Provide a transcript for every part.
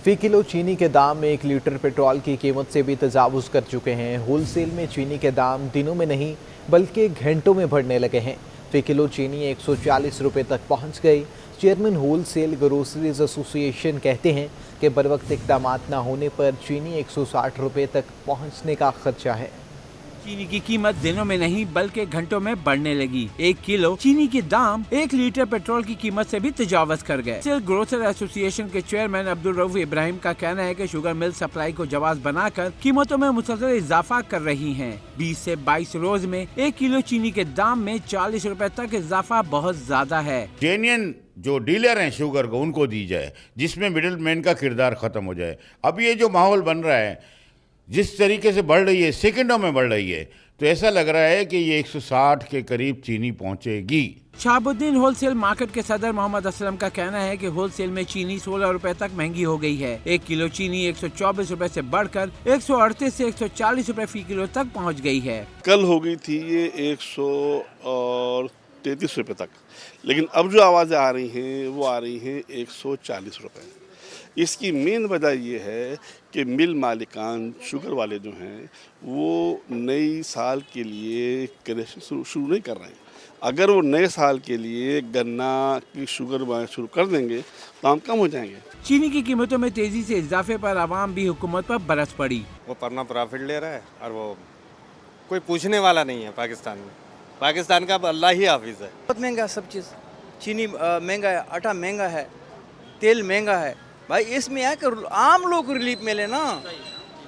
फी kilo चीनी के दाम 1 लीटर पेट्रोल की कीमत से भी तजावुज़ कर चुके हैं। होलसेल में चीनी के दाम दिनों में नहीं बल्कि घंटों में बढ़ने लगे हैं। फी किलो चीनी 140 रुपये तक पहुंच गई। चेयरमैन होलसेल ग्रोसरीज एसोसिएशन कहते हैं कि बरवक्त इक़दाम न होने पर चीनी 160 रुपये तक पहुंचने का खदशा है। चीनी की कीमत दिनों में नहीं बल्कि घंटों में बढ़ने लगी। 1 किलो चीनी के दाम 1 लीटर पेट्रोल की कीमत से भी तजावज़ कर गए। होलसेल ग्रोसर एसोसिएशन के चेयरमैन अब्दुल रऊफ इब्राहिम का कहना है कि शुगर मिल सप्लाई को जवाब बनाकर कीमतों में मुसलसल इजाफा कर रही हैं। 20 से 22 रोज में 1 किलो चीनी के दाम में 40 रुपए तक इजाफा बहुत ज्यादा है। जेन्युइन जो डीलर हैं शुगर को, उनको दी जाए, जिसमें मिडिल मैन का किरदार खत्म हो जाए। अब ये जो माहौल बन रहा है, जिस तरीके से बढ़ रही है, सेकंडों में बढ़ रही है, तो ऐसा लग रहा है कि ये 160 के करीब चीनी पहुंचेगी। शहाबुद्दीन होलसेल मार्केट के सदर मोहम्मद असलम का कहना है कि होलसेल में चीनी 16 रुपए तक महंगी हो गई है। 1 किलो चीनी 124 रुपए से बढ़कर 138 से 140 रुपए फी किलो तक पहुंच गई है। कल हो गई थी ये 133 रुपए तक, लेकिन अब जो आवाज़ें आ रही हैं वो आ रही हैं 140 रुपए। इसकी मेन वजह ये है कि मिल मालिकान शुगर वाले जो हैं वो नई साल के लिए क्रशिंग शुरू नहीं कर रहे हैं। अगर वो नए साल के लिए गन्ना की शुगर शुरू कर देंगे तो हम कम हो जाएंगे। चीनी की कीमतों में तेजी से इजाफे पर आवाम भी हुकूमत पर बरस पड़ी। वो परना प्रॉफिट ले रहा है और वो कोई पूछने वाला नहीं है। पाकिस्तान में, पाकिस्तान का अल्लाह ही हाफिज है। बहुत महंगा सब चीज़, चीनी महंगा है, आटा महंगा है, तेल महंगा है। भाई इसमें है कि आम लोग को रिलीफ मिले ना।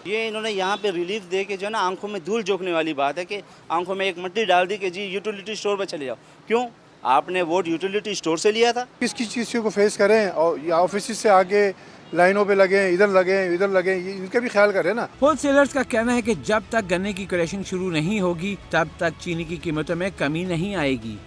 ये इन्होंने यहाँ पे रिलीफ दे के जो है ना आंखों में धूल झोंकने वाली बात है कि आंखों में एक मट्टी डाल दी कि जी यूटिलिटी स्टोर पर चले जाओ। क्यों? आपने वोट यूटिलिटी स्टोर से लिया था। किस किस चीज़ को फेस करें और ऑफिस से आगे लाइनों पे लगे, इधर लगे, इनका भी ख्याल करें ना। होलसेलर्स का कहना है कि जब तक गन्ने की क्रशिंग शुरू नहीं होगी तब तक चीनी की कीमतों में कमी नहीं आएगी।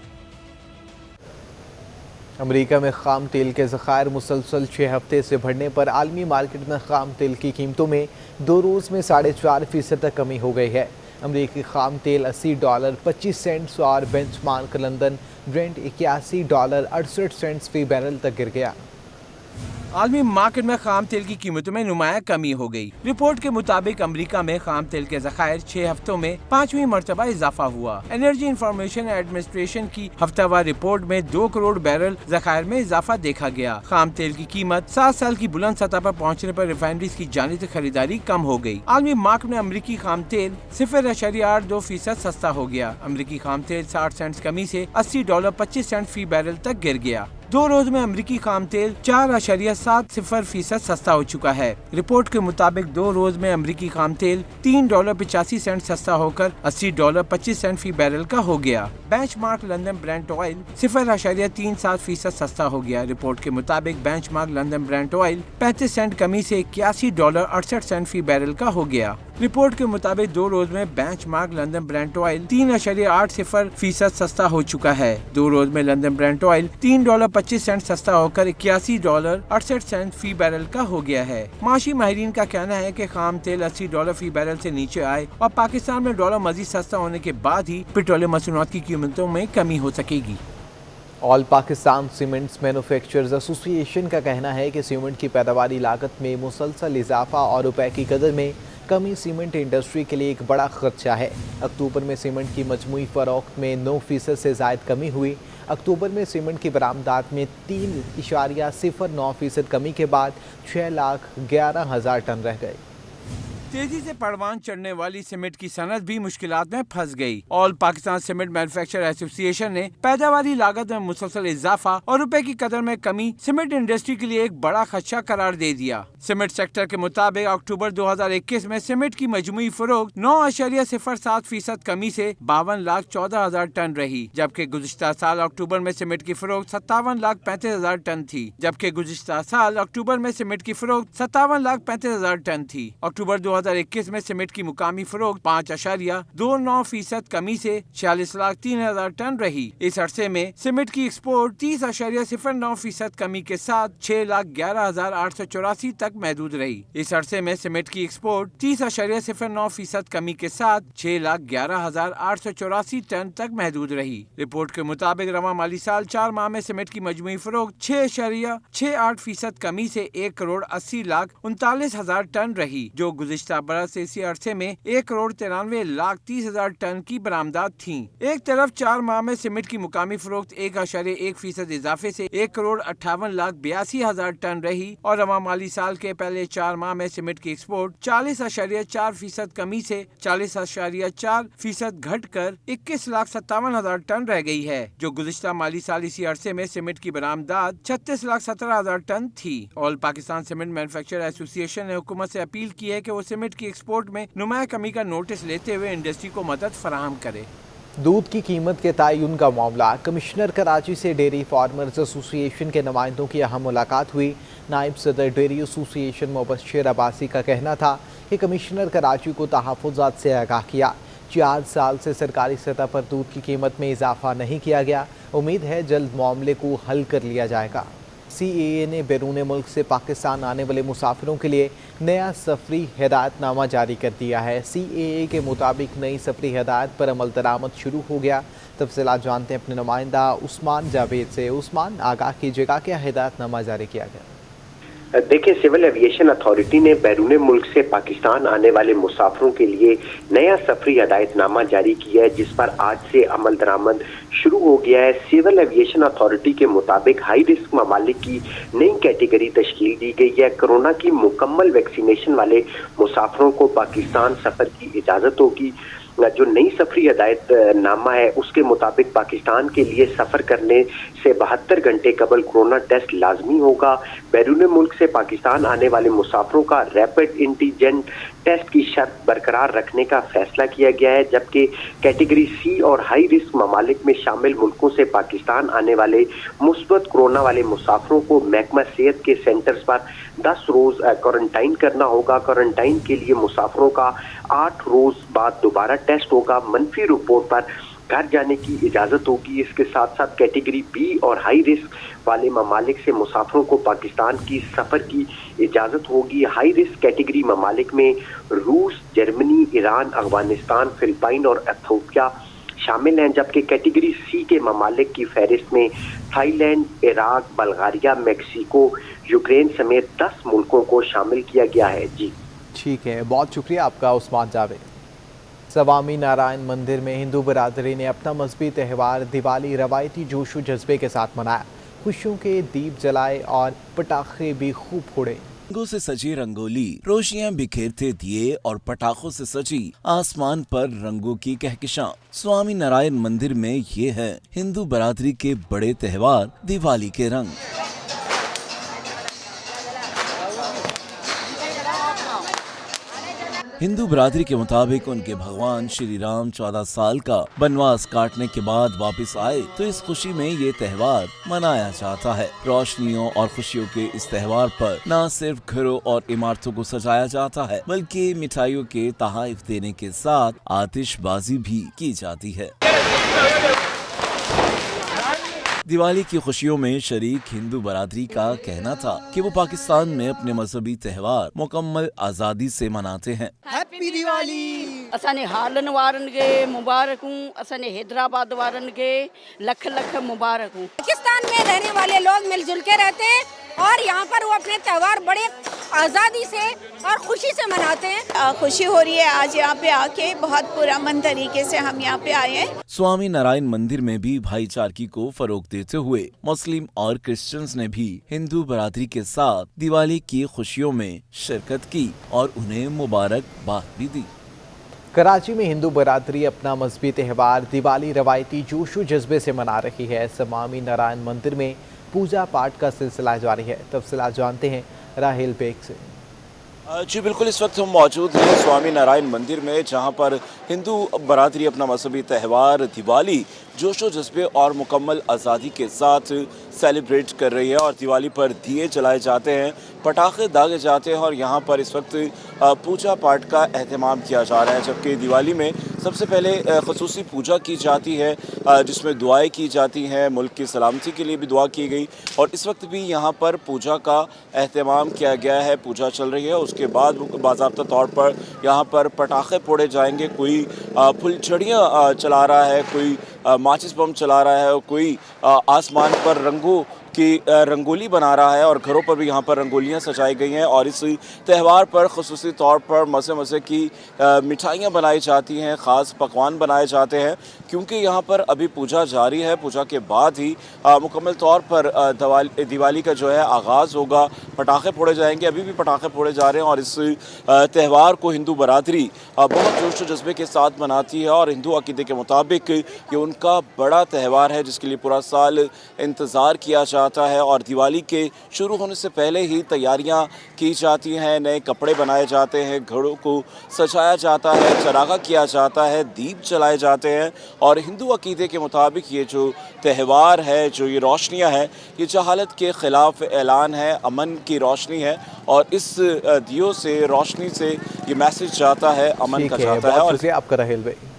अमेरिका में खाम तेल के ज़खायर मुसलसल 6 हफ्ते से बढ़ने पर आलमी मार्केट में खाम तेल की कीमतों में 2 रोज़ में 4.5% तक कमी हो गई है। अमेरिकी खाम तेल $80.25 और बेंचमार्क लंदन ब्रेंट $81.68 फी बैरल तक गिर गया। आलमी मार्केट में खाम तेल की कीमतों में नुमाया कमी हो गई। रिपोर्ट के मुताबिक अमेरिका में खाम तेल के ज़खायर 6 हफ्तों में 5वीं मरतबा इजाफा हुआ। एनर्जी इंफॉर्मेशन एडमिनिस्ट्रेशन की हफ्तावार रिपोर्ट में 2 करोड़ बैरल ज़खायर में इजाफा देखा गया। खाम तेल की कीमत 7 साल की बुलंद सतह पर पहुँचने पर रिफाइनरीज की जानिब से खरीदारी कम हो गई। आलमी मार्केट में अमेरिकी खाम तेल 0.82% सस्ता हो गया। अमेरिकी खाम तेल 60 सेंट कमी से $80.25 फी बैरल तक गिर गया। 2 रोज में अमेरिकी खाम तेल 4.70% सस्ता हो चुका है। रिपोर्ट के मुताबिक 2 रोज में अमेरिकी खाम तेल $3.85 सस्ता होकर $80.25 फी बैरल का हो गया। बेंचमार्क लंदन ब्रेंट ऑयल 0.37% सस्ता हो गया। रिपोर्ट के मुताबिक benchmark London Brent oil 35 cent कमी से $81.68 फी बैरल का हो गया। रिपोर्ट के मुताबिक 2 रोज में बेंचमार्क लंदन ब्रेंट ऑयल 3.80% सस्ता हो चुका है। 2 रोज में लंदन ब्रेंट ऑयल $3.25 सस्ता होकर $81.68 फी बैरल का हो गया है। माशी माहिरीन का कहना है कि खाम तेल $80 फी बैरल से नीचे आए और पाकिस्तान में डॉलर मजीद सस्ता होने के बाद ही पेट्रोलियम मसनूआत की कीमतों में कमी हो सकेगी। All Pakistan cements manufacturers association का कहना है कि सीमेंट की पैदावारी लागत में मुसलसल इजाफा और रुपए की कदर में कमी सीमेंट इंडस्ट्री के लिए एक बड़ा खदशा है। अक्टूबर में सीमेंट की मजमूई फ़रोख्त में 9% से ज़ायद कमी हुई। अक्टूबर में सीमेंट की बरामदात में 3.09% कमी के बाद 6,11,000 टन रह गए। तेजी से परवान चढ़ने वाली सीमेंट की सनत भी मुश्किलात में फंस गई। All Pakistan cement manufacturer association ने पैदावारी लागत में मुसलसल इजाफा और रुपए की कदर में कमी सीमेंट इंडस्ट्री के लिए एक बड़ा खदशा करार दे दिया। सीमेंट सेक्टर के मुताबिक अक्टूबर 2021 में सीमेंट की मजमूई फरोख्त 9.07% कमी से 52,14,000 टन रही, जबकि गुज़िश्ता साल अक्टूबर में सीमेंट की फरोख्त 57,35,000 टन थी। जबकि गुज़िश्ता साल अक्टूबर में सीमेंट की फरोख्त 57,35,000 टन थी। अक्टूबर 2021 में सीमेंट की मुकामी फरोख्त 5.29% कमी से 46,03,000 टन रही। इस अरसे में सीमेंट की एक्सपोर्ट 30.09% कमी के साथ 6,11,884 तक महदूद रही। इस अरसे में सीमेंट की एक्सपोर्ट 30.09% कमी के साथ 6,11,884 टन तक महदूद रही। रिपोर्ट के मुताबिक रवा माली साल 4 माह में सीमेंट की मजमूई फरोख्त 6.68% कमी से 1,80,39,000 टन रही, जो गुज़िश्ता बरस से इसी अरसे में 1,93,30,000 टन की बरामदात थी। एक तरफ 4 माह में सीमेंट की मुकामी फरोख्त 1.1% इजाफे से 1,58,82,000 टन रही और रवा माली साल के पहले 4 माह में सीमेंट की एक्सपोर्ट 40.4% कमी से 40.4% घटकर 21,57,000 टन रह गई है, जो गुज़िश्ता माली साल इसी अरसे में सीमेंट की बरामदात 36,17,000 टन थी। All Pakistan cement manufacturer association ने हुकूमत से अपील की है कि वो सीमेंट की एक्सपोर्ट में नुमाया कमी का नोटिस लेते हुए इंडस्ट्री को मदद फराहम करे। दूध की कीमत के तयन का मामला। कमिश्नर कराची से डेयरी फार्मर्स एसोसिएशन के नुमाइंदों की अहम मुलाकात हुई। नायब सदर डेयरी एसोसिएशन मुबश्शिर अब्बासी का कहना था कि कमिश्नर कराची को तहफ़्फ़ुज़ात से आगाह किया। 4 साल से सरकारी सतह पर दूध की कीमत में इजाफा नहीं किया गया। उम्मीद है जल्द मामले को हल कर लिया जाएगा। CAA ने बैरून मुल्क से पाकिस्तान आने वाले मुसाफिरों के लिए नया सफरी हिदायतनामा जारी कर दिया है। CAA के मुताबिक नई सफरी हिदायत पर अमल दरामद शुरू हो गया। तफसीलात जानते हैं अपने नुमाइंदा उस्मान जावेद से। उस्मान, आगाह कीजिएगा क्या हिदायतनामा जारी किया गया? देखिए, सिविल एविएशन अथॉरिटी ने बैरून मुल्क से पाकिस्तान आने वाले मुसाफिरों के लिए नया सफरी हिदायतनामा जारी किया है, जिस पर आज से अमल दरामद शुरू हो गया है। सिविल एविएशन अथॉरिटी के मुताबिक हाई रिस्क ममालिक की नई कैटेगरी तश्कील दी गई है। कोरोना की मुकम्मल वैक्सीनेशन वाले मुसाफिरों को पाकिस्तान सफर की इजाजत होगी। जो नई सफरी हिदायत नामा है उसके मुताबिक पाकिस्तान के लिए सफर करने से 72 घंटे कबल कोरोना टेस्ट लाजमी होगा। बैरून मुल्क से पाकिस्तान आने वाले मुसाफिरों का रैपिड एंटीजन टेस्ट की शर्त बरकरार रखने का फैसला किया गया है, जबकि कैटेगरी C और हाई रिस्क ममालिक में शामिल मुल्कों से पाकिस्तान आने वाले मुस्बत कोरोना वाले मुसाफिरों को महकमा सेहत के सेंटर्स पर 10 रोज क्वारंटाइन करना होगा। क्वारंटाइन के लिए मुसाफिरों का 8 रोज बाद दोबारा टेस्ट होगा। मनफी रिपोर्ट पर घर जाने की इजाजत होगी। इसके साथ साथ कैटेगरी B और हाई रिस्क वाले ममालिक से मुसाफिरों को पाकिस्तान की सफर की इजाजत होगी। हाई रिस्क कैटेगरी ममालिक में रूस, जर्मनी, ईरान, अफगानिस्तान, फिलिपाइन और इथियोपिया शामिल हैं, जबकि कैटेगरी C के ममालिक की फहरिस्त में Thailand, Iraq, Bulgaria, Mexico, Ukraine समेत 10 मुल्कों को शामिल किया गया है। जी ठीक है, बहुत शुक्रिया आपका उस्मान जावेद। स्वामी नारायण मंदिर में हिंदू बरादरी ने अपना मजहबी त्यौहार दिवाली रवायती जोश व जज्बे के साथ मनाया। खुशियों के दीप जलाए और पटाखे भी खूब फोड़े। रंगों से सजी रंगोली, रोशनियां बिखेरते दिए और पटाखों से सजी आसमान पर रंगों की कहकशां। स्वामी नारायण मंदिर में ये है हिंदू बरादरी के बड़े त्यौहार दिवाली के रंग। हिंदू बरादरी के मुताबिक उनके भगवान श्री राम 14 साल का वनवास काटने के बाद वापस आए, तो इस खुशी में ये त्यौहार मनाया जाता है। रोशनियों और खुशियों के इस त्यौहार पर न सिर्फ घरों और इमारतों को सजाया जाता है, बल्कि मिठाइयों के तोहफे देने के साथ आतिशबाजी भी की जाती है। दिवाली की खुशियों में शरीक हिंदू बरादरी का कहना था कि वो पाकिस्तान में अपने मजहबी त्यौहार मुकम्मल आज़ादी से मनाते हैं। हैप्पी दिवाली। असाने हालन वारन के मुबारक हूँ, असाने हैदराबाद वारन के लख लख मुबारक हूँ। पाकिस्तान में रहने वाले लोग मिलजुल के रहते हैं और यहाँ पर वो अपने त्यौहार बड़े आज़ादी से और खुशी से मनाते हैं। खुशी हो रही है आज यहाँ पे आके, बहुत पुरअमन तरीके से हम यहाँ पे आए हैं। स्वामी नारायण मंदिर में भी भाईचारगी को फरोग देते हुए मुस्लिम और क्रिश्चियंस ने भी हिंदू बरादरी के साथ दिवाली की खुशियों में शिरकत की और उन्हें मुबारकबाद भी दी। कराची में हिंदू बरादरी अपना मजहबी त्यौहार दिवाली रवायती जोश व जज्बे से मना रही है। स्वामी नारायण मंदिर में पूजा पाठ का सिलसिला जारी है। तफसीलात जानते हैं राहिल बेग से। जी बिल्कुल, इस वक्त हम मौजूद हैं स्वामी नारायण मंदिर में, जहां पर हिंदू बरादरी अपना मजहबी त्यौहार दिवाली जोश व जज्बे और मुकम्मल आज़ादी के साथ सेलिब्रेट कर रही है और दिवाली पर दिए जलाए जाते हैं, पटाखे दागे जाते हैं और यहाँ पर इस वक्त पूजा पाठ का एहतमाम किया जा रहा है। जबकि दिवाली में सबसे पहले ख़ुसूसी पूजा की जाती है जिसमें दुआएं की जाती हैं, मुल्क की सलामती के लिए भी दुआ की गई और इस वक्त भी यहाँ पर पूजा का एहतमाम किया गया है, पूजा चल रही है। उसके बाद बाज़ाब्ता तौर पर यहाँ पर पटाखे फोड़े जाएंगे, कोई फुलझड़ियाँ चला रहा है, कोई माचिस बम चला रहा है और कोई आसमान पर रंगों की रंगोली बना रहा है और घरों पर भी यहाँ पर रंगोलियाँ सजाई गई हैं और इस त्यौहार पर ख़ुसूसी तौर पर मज़े मज़े की मिठाइयाँ बनाई जाती हैं, ख़ास पकवान बनाए जाते हैं क्योंकि यहाँ पर अभी पूजा जारी है। पूजा के बाद ही मुकम्मल तौर पर दिवाली का जो है आगाज़ होगा, पटाखे फोड़े जाएंगे। अभी भी पटाखे फोड़े जा रहे हैं और इस त्यौहार को हिंदू बरादरी बहुत जोश व जज्बे के साथ मनाती है और हिंदू अक़ीदे के मुताबिक ये उनका बड़ा त्यौहार है जिसके लिए पूरा साल इंतज़ार किया जाता है और दिवाली के शुरू होने से पहले ही तैयारियां की जाती हैं, नए कपड़े बनाए जाते हैं, घरों को सजाया जाता है, चरागा किया जाता है, दीप जलाए जाते हैं और हिंदू अक़ीदे के मुताबिक ये जो त्यौहार है, जो ये रोशनियां हैं, ये जहालत के ख़िलाफ़ ऐलान है, अमन की रोशनी है और इस दियों से, रोशनी से ये मैसेज जाता है, अमन का जाता है। और आपका रहेल भाई।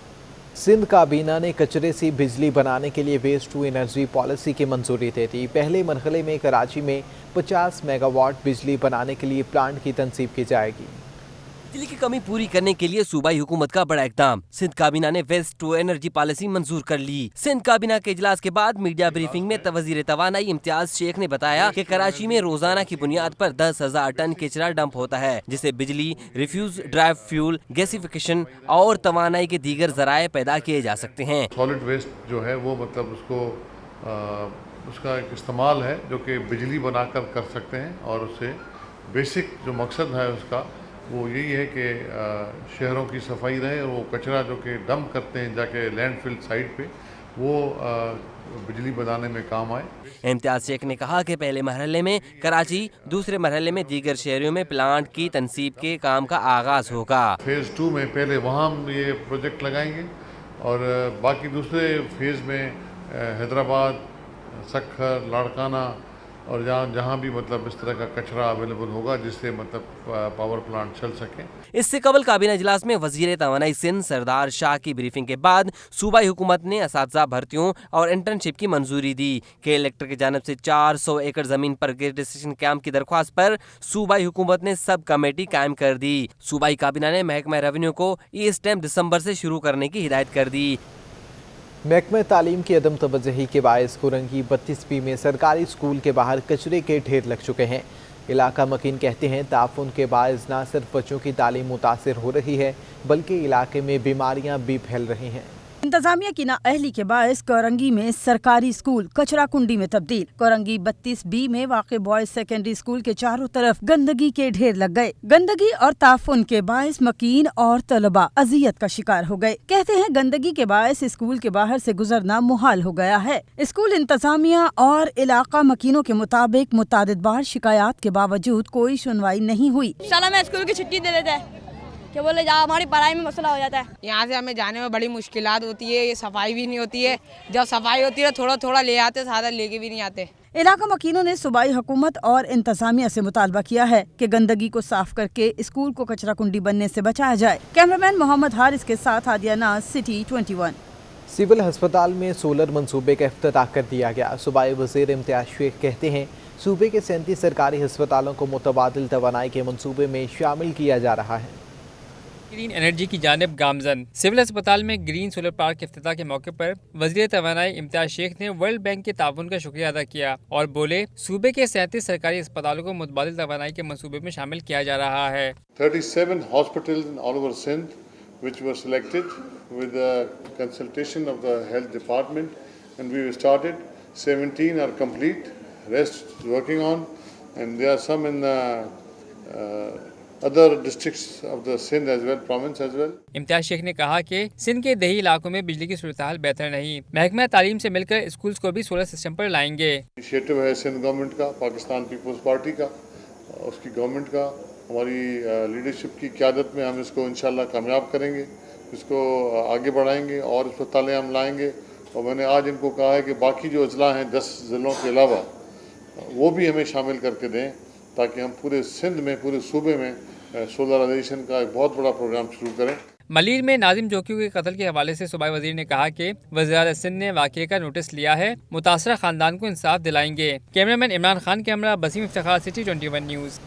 सिंध काबीना ने कचरे से बिजली बनाने के लिए वेस्ट टू एनर्जी पॉलिसी की मंजूरी दे दी। पहले मरहले में कराची में 50 मेगावाट बिजली बनाने के लिए प्लांट की तनसीब की जाएगी। बिजली की कमी पूरी करने के लिए सूबाई हुकूमत का बड़ा इकदाम। सिंध काबीना ने वेस्ट टू एनर्जी पॉलिसी मंजूर कर ली। सिंध काबीना के इजलास के बाद मीडिया ब्रीफिंग में वज़ीर तवानाई इम्तियाज शेख ने बताया कि कराची में रोजाना की बुनियाद पर 10,000 टन कचरा डंप होता है जिसे बिजली, रिफ्यूज ड्राइव फ्यूल, गैसिफिकेशन और तवानाई के दीगर जराए पैदा किए जा सकते हैं। सॉलिड वेस्ट जो है वो मतलब उसका एक इस्तेमाल है जो कि बिजली बनाकर कर सकते हैं और उससे बेसिक जो मकसद है उसका वो यही है कि शहरों की सफाई रहे और वो कचरा जो कि डंप करते हैं जाके लैंडफिल साइट पे वो बिजली बनाने में काम आए। इम्तियाज शेख ने कहा कि पहले मरहले में कराची, दूसरे मरहले में दीगर शहरों में प्लांट की तनसीब के काम का आगाज होगा। फेज़ 2 में पहले वहाँ हम ये प्रोजेक्ट लगाएंगे और बाकी दूसरे फेज़ में हैदराबाद, सक्खर, लाड़काना और जहाँ भी मतलब इस तरह का कचरा अवेलेबल होगा जिससे मतलब पावर प्लांट चल सके। इससे कबल काबीना इजलास में वजीर तवानाई सिंध सरदार शाह की ब्रीफिंग के बाद सूबाई हुकूमत ने असातिज़ा भर्तियों और इंटर्नशिप की मंजूरी दी। कलेक्टर की जानिब से 400 एकड़ जमीन पर रजिस्ट्रेशन कैंप की दरख्वास्त पर सूबाई हुकूमत ने सब कमेटी कायम कर दी। सूबाई काबीना ने महकमा रेवेन्यू को इस टाइम दिसंबर से शुरू करने की हिदायत कर दी। महकमा तालीम की अदम तवज्जुही के बायस कोरंगी 32B में सरकारी स्कूल के बाहर कचरे के ढेर लग चुके हैं। इलाका मकीन कहते हैं ताफुन के बायस न सिर्फ बच्चों की तालीम मुतासिर हो रही है बल्कि इलाके में बीमारियां भी फैल रही हैं। इंतजामिया की नाअहली के बायस कोरंगी में सरकारी स्कूल कचरा कुंडी में तब्दील। कोरंगी 32B में वाक़े बॉयज सेकेंडरी स्कूल के चारों तरफ गंदगी के ढेर लग गए। गंदगी और ताफुन के बायस मकीन और तलबा अजियत का शिकार हो गए। कहते हैं गंदगी के बायस स्कूल के बाहर से गुजरना मुहाल हो गया है। स्कूल इंतजामिया और इलाका मकीनों के मुताबिक मुतादिद बार शिकायत के बावजूद कोई सुनवाई नहीं हुई। साला में स्कूल की छुट्टी दे देते हैं कि बोले जा हमारी पढ़ाई में मसला हो जाता है। यहाँ से हमें जाने में बड़ी मुश्किलात होती है, ये सफाई भी नहीं होती है। जब सफाई होती है थोड़ा थोड़ा ले आते, ज़्यादा लेके भी नहीं आते। इलाका मकीनों ने सूबाई हुकूमत और इंतजामिया से मुतालबा किया है कि गंदगी को साफ करके स्कूल को कचरा कुंडी बनने से बचाया जाए। कैमरामैन मोहम्मद हारिस के साथ हादिया नाज, सिटी 21। सिविल अस्पताल में सोलर मंसूबे का इफ्तिताह कर दिया गया। सूबाई वज़ीर इम्तियाज शेख कहते हैं सूबे के 37 सरकारी अस्पतालों को मुतबादिल तवानाई के मंसूबे में शामिल किया जा रहा है। ग्रीन एनर्जी की जानिब गामजन। सिविल अस्पताल में ग्रीन सोलर पार्क के इफ्तिताह के मौके पर वज़ीर तवानाई इम्तियाज शेख ने वर्ल्ड बैंक के ताउन का शुक्रिया अदा किया और बोले सूबे के 37 सरकारी अस्पतालों को मुतबादिल तवानाई के मंसूबे में शामिल किया जा रहा है। 37 hospitals in all over Sindh which were selected with the consultation of the health department and we started. 17 are complete, rest working on, and there are some in other districts of the Sindh as well, province as well. Imtiaz Shaikh ने कहा कि सिंध के दही इलाकों में बिजली की सूरत हाल बेहतर नहीं। महकमा तालीम से मिलकर स्कूल्स को भी सोलर सिस्टम पर लाएंगे। इनिशिएटिव है सिंध गवर्नमेंट का, पाकिस्तान पीपल्स पार्टी का, उसकी गवर्नमेंट का, हमारी लीडरशिप की क़यादत में हम इसको इंशाल्लाह कामयाब करेंगे, इसको आगे बढ़ाएंगे और अस्पतालें हम लाएंगे और मैंने आज इनको कहा है कि बाकी जो अजला हैं 10 ज़िलों के अलावा वो भी हमें शामिल करके दें, ताकि हम पूरे सिंध में, पूरे सूबे में सोलराइजेशन का एक बहुत बड़ा प्रोग्राम शुरू करें। मलीर में नाजिम जोकी के कत्ल के हवाले से सूबाई वजीर ने कहा कि वज़ीर सिंध ने वाक़े का नोटिस लिया है, मुतासरा खानदान को इंसाफ दिलाएंगे। कैमरामैन इमरान खान के हमरा बसीम इफ्तिखार, सिटी 21 न्यूज़।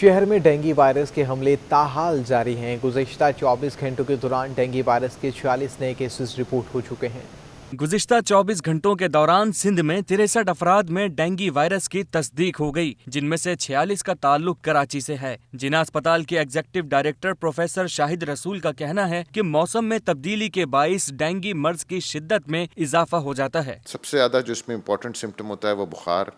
शहर में डेंगू वायरस के हमले ताहाल जारी हैं। गुज़िश्ता 24 घंटों के दौरान डेंगू वायरस के 46 नए केसेस रिपोर्ट हो चुके हैं। गुज़िश्ता 24 घंटों के दौरान सिंध में 63 अफराद में डेंगू वायरस की तस्दीक हो गई, जिनमें से 46 का ताल्लुक कराची से है। जिना अस्पताल के एग्जीक्यूटिव डायरेक्टर प्रोफेसर शाहिद रसूल का कहना है कि मौसम में तब्दीली के बाइस डेंगू मर्ज की शिद्दत में इजाफा हो जाता है। सबसे ज़्यादा जो इसमें इम्पोर्टेंट सिम्टम होता है वो बुखार,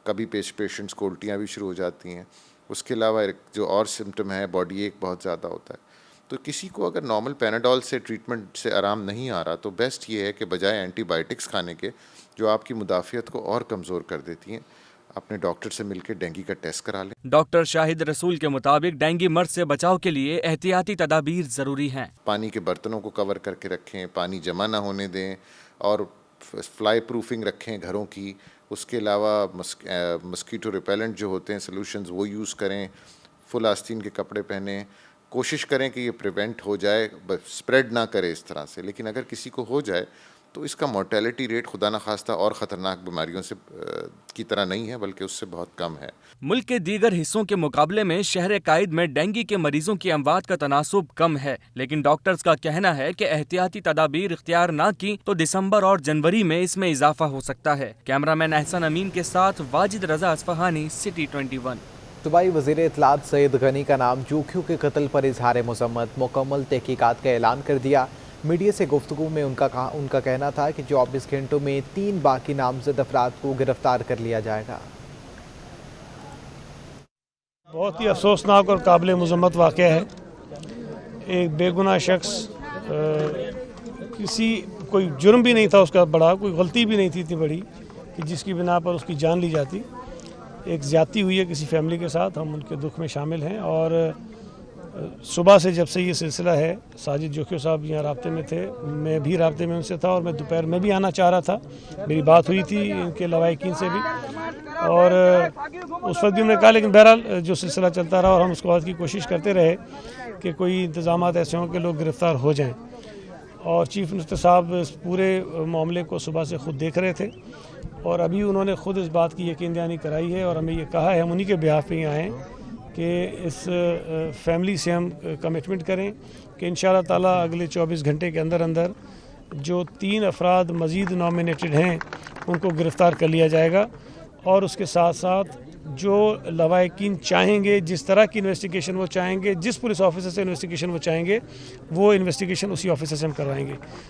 कभी पेशेंट्स को उल्टियाँ भी शुरू हो जाती हैं। उसके अलावा जो और सिम्टम है, बॉडी एक बहुत ज़्यादा होता है। तो किसी को अगर नॉर्मल पैनाडोल से ट्रीटमेंट से आराम नहीं आ रहा तो बेस्ट ये है कि बजाय एंटीबायोटिक्स खाने के, जो आपकी मुदाफ़ियत को और कमज़ोर कर देती हैं, अपने डॉक्टर से मिलकर डेंगू का टेस्ट करा लें। डॉक्टर शाहिद रसूल के मुताबिक डेंगू मर्ज से बचाव के लिए एहतियाती तदाबीर ज़रूरी हैं। पानी के बर्तनों को कवर करके रखें, पानी जमा ना होने दें और फ्लाई प्रूफिंग रखें घरों की। उसके अलावा मस्कीटो रिपेलेंट जो होते हैं सोल्यूशंस वो यूज़ करें, फुल आस्तीन के कपड़े पहने। कोशिश करें कि ये प्रिवेंट हो जाए, स्प्रेड ना करे इस तरह से। लेकिन अगर किसी को हो जाए तो इसका मोर्टेलिटी रेट खुदा न खास्ता और ख़तरनाक बीमारियों से की तरह नहीं है, बल्कि उससे बहुत कम है। मुल्क के दीगर हिस्सों के मुकाबले में शहर कायद में डेंगू के मरीजों की अमवात का तनासुब कम है, लेकिन डॉक्टर्स का कहना है कि एहतियाती तदाबीर इख्तियार ना की तो दिसंबर और जनवरी में इसमें इजाफा हो सकता है। कैमरामैन एहसन अमीन के साथ वाजिद रजा असफहानी, सिटी 21। सूबाई वज़ीर इत्तलात सईद गनी का नाम जोखियों के कत्ल पर इजहार मज़म्मत, मुकम्मल तहकीकात का ऐलान कर दिया। मीडिया से गुफ्तगू में उनका कहना था कि 24 घंटों में 3 बाकी नामजद अफराद को गिरफ्तार कर लिया जाएगा। बहुत ही अफसोसनाक और काबिल मज़म्मत वाक़या है। एक बेगुनाह शख्स, किसी कोई जुर्म भी नहीं था उसका बड़ा, कोई गलती भी नहीं थी इतनी बड़ी कि जिसकी बिना पर उसकी जान ली जाती। एक ज़्यादती हुई है किसी फैमिली के साथ, हम उनके दुख में शामिल हैं। और सुबह से जब से ये सिलसिला है, साजिद जोखियो साहब यहाँ राब्ते में थे, मैं भी राब्ते में उनसे था और मैं दोपहर में भी आना चाह रहा था। मेरी बात हुई थी इनके लवाहिकीन से भी और उस वक्त भी उन्होंने कहा, लेकिन बहरहाल जो सिलसिला चलता रहा और हम उसके बाद की कोशिश करते रहे कि कोई इंतज़ामात ऐसे हों कि लोग गिरफ़्तार हो जाएँ। और चीफ मिनिस्टर साहब इस पूरे मामले को सुबह से ख़ुद देख रहे थे और अभी उन्होंने ख़ुद इस बात की यकीन दहानी कराई है और हमें ये कहा है, हम उन्हीं के बिहाफ पे आए कि इस फैमिली से हम कमिटमेंट करें कि इंशाअल्लाह ताला अगले 24 घंटे के अंदर अंदर जो 3 अफराद मज़ीद नॉमिनेटेड हैं उनको गिरफ़्तार कर लिया जाएगा। और उसके साथ साथ जो लवाहिकीन चाहेंगे, जिस तरह की इन्वेस्टिगेशन वो चाहेंगे, जिस पुलिस ऑफिसर से इन्वेस्टिगेशन वो चाहेंगे, वो इन्वेस्टिगेशन उसी ऑफिसर से हम करवाएंगे।